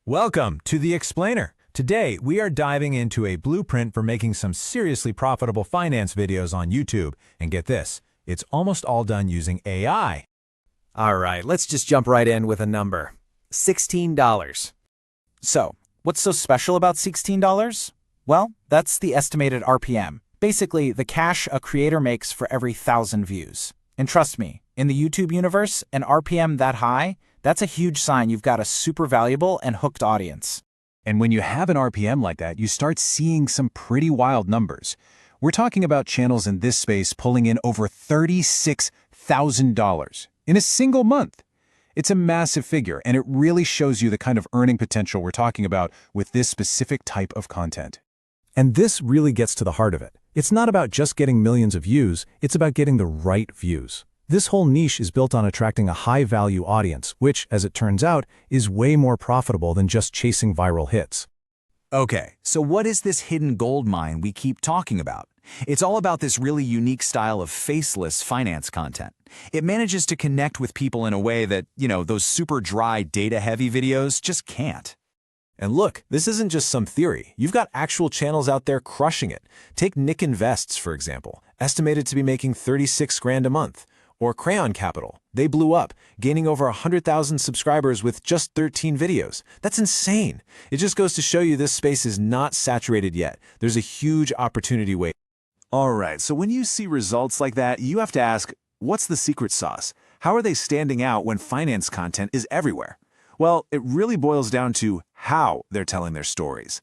Welcome to The Explainer. Today, we are diving into a blueprint for making some seriously profitable finance videos on YouTube. And get this, it's almost all done using AI. All right, let's just jump right in with a number. $16. So, what's so special about $16? Well, that's the estimated RPM. Basically, the cash a creator makes for every 1,000 views. And trust me, in the YouTube universe, an RPM that high, that's a huge sign you've got a super valuable and hooked audience. And when you have an RPM like that, you start seeing some pretty wild numbers. We're talking about channels in this space pulling in over $36,000 in a single month. It's a massive figure, and it really shows you the kind of earning potential we're talking about with this specific type of content. And this really gets to the heart of it. It's not about just getting millions of views, it's about getting the right views. This whole niche is built on attracting a high-value audience, which, as it turns out, is way more profitable than just chasing viral hits. Okay, so what is this hidden gold mine we keep talking about? It's all about this really unique style of faceless finance content. It manages to connect with people in a way that, those super dry, data-heavy videos just can't. And look, this isn't just some theory. You've got actual channels out there crushing it. Take Nick Invests, for example, estimated to be making 36 grand a month. Or Crayon Capital. They blew up, gaining over 100,000 subscribers with just 13 videos. That's insane. It just goes to show you this space is not saturated yet. There's a huge opportunity waiting. All right, so when you see results like that, you have to ask, what's the secret sauce? How are they standing out when finance content is everywhere? Well, it really boils down to how they're telling their stories.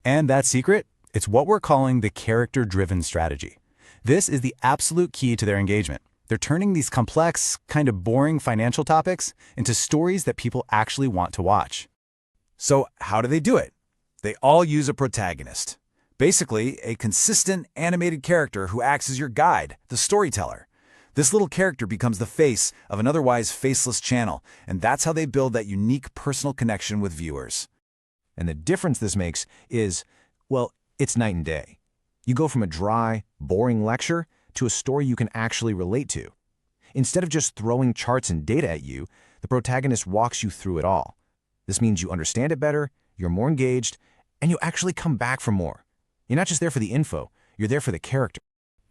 And that secret? It's what we're calling the character-driven strategy. This is the absolute key to their engagement. They're turning these complex, kind of boring financial topics into stories that people actually want to watch. So how do they do it? They all use a protagonist. Basically, a consistent animated character who acts as your guide, the storyteller. This little character becomes the face of an otherwise faceless channel, and that's how they build that unique personal connection with viewers. And the difference this makes is, well, it's night and day. You go from a dry, boring lecture to a story you can actually relate to. Instead of just throwing charts and data at you, the protagonist walks you through it all. This means you understand it better, you're more engaged, and you actually come back for more. You're not just there for the info, you're there for the character.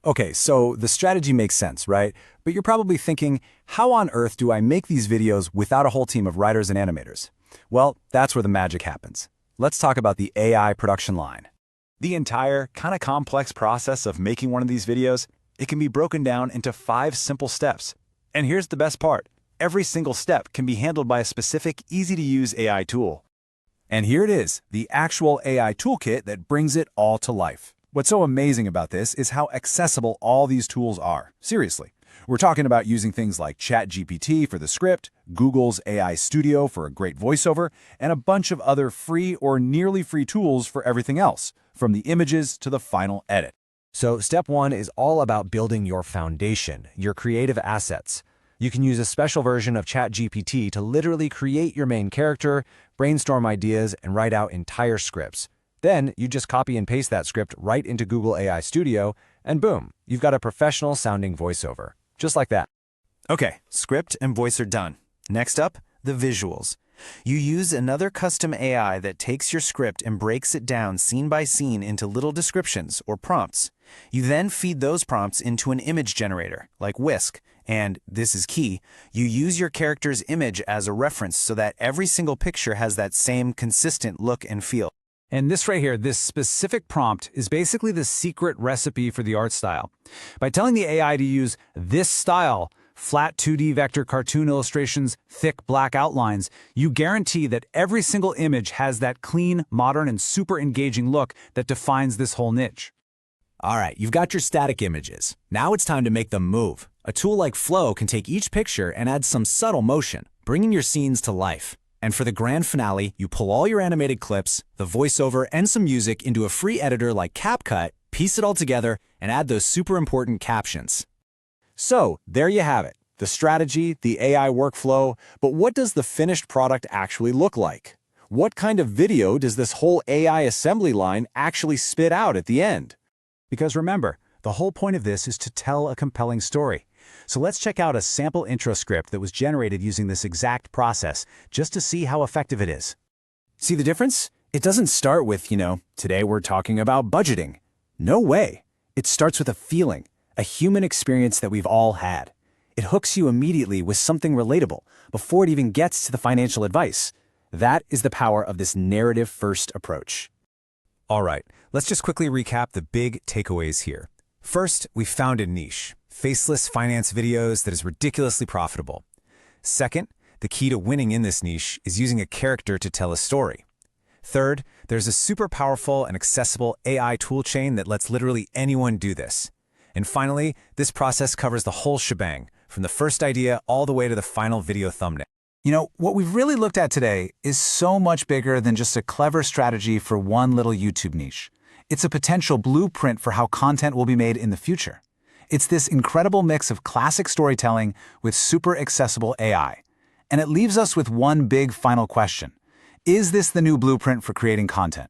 Okay, so the strategy makes sense, right? But you're probably thinking, how on earth do I make these videos without a whole team of writers and animators? Well, that's where the magic happens. Let's talk about the AI production line. The entire, kind of complex process of making one of these videos, it can be broken down into 5 simple steps. And here's the best part. Every single step can be handled by a specific, easy-to-use AI tool. And here it is, the actual AI toolkit that brings it all to life. What's so amazing about this is how accessible all these tools are. Seriously. We're talking about using things like ChatGPT for the script, Google's AI Studio for a great voiceover, and a bunch of other free or nearly free tools for everything else, from the images to the final edit. So step 1 is all about building your foundation, your creative assets. You can use a special version of ChatGPT to literally create your main character, brainstorm ideas, and write out entire scripts. Then you just copy and paste that script right into Google AI Studio, and boom, you've got a professional-sounding voiceover. Just like that. Okay, script and voice are done. Next up, the visuals. You use another custom AI that takes your script and breaks it down scene by scene into little descriptions or prompts. You then feed those prompts into an image generator, like Whisk, and, this is key, you use your character's image as a reference so that every single picture has that same consistent look and feel. And this right here, this specific prompt, is basically the secret recipe for the art style. By telling the AI to use this style, flat 2D vector cartoon illustrations, thick black outlines, you guarantee that every single image has that clean, modern, and super engaging look that defines this whole niche. All right, you've got your static images. Now it's time to make them move. A tool like Flow can take each picture and add some subtle motion, bringing your scenes to life. And for the grand finale, you pull all your animated clips, the voiceover, and some music into a free editor like CapCut, piece it all together, and add those super important captions. So, there you have it. The strategy, the AI workflow, but what does the finished product actually look like? What kind of video does this whole AI assembly line actually spit out at the end? Because remember, the whole point of this is to tell a compelling story. So let's check out a sample intro script that was generated using this exact process, just to see how effective it is. See the difference? It doesn't start with, today we're talking about budgeting. No way. It starts with a feeling, a human experience that we've all had. It hooks you immediately with something relatable before it even gets to the financial advice. That is the power of this narrative-first approach. All right, let's just quickly recap the big takeaways here. First, we found a niche, faceless finance videos that is ridiculously profitable. Second, the key to winning in this niche is using a character to tell a story. Third, there's a super powerful and accessible AI toolchain that lets literally anyone do this. And finally, this process covers the whole shebang, from the first idea all the way to the final video thumbnail. What we've really looked at today is so much bigger than just a clever strategy for one little YouTube niche. It's a potential blueprint for how content will be made in the future. It's this incredible mix of classic storytelling with super accessible AI. And it leaves us with one big final question. Is this the new blueprint for creating content?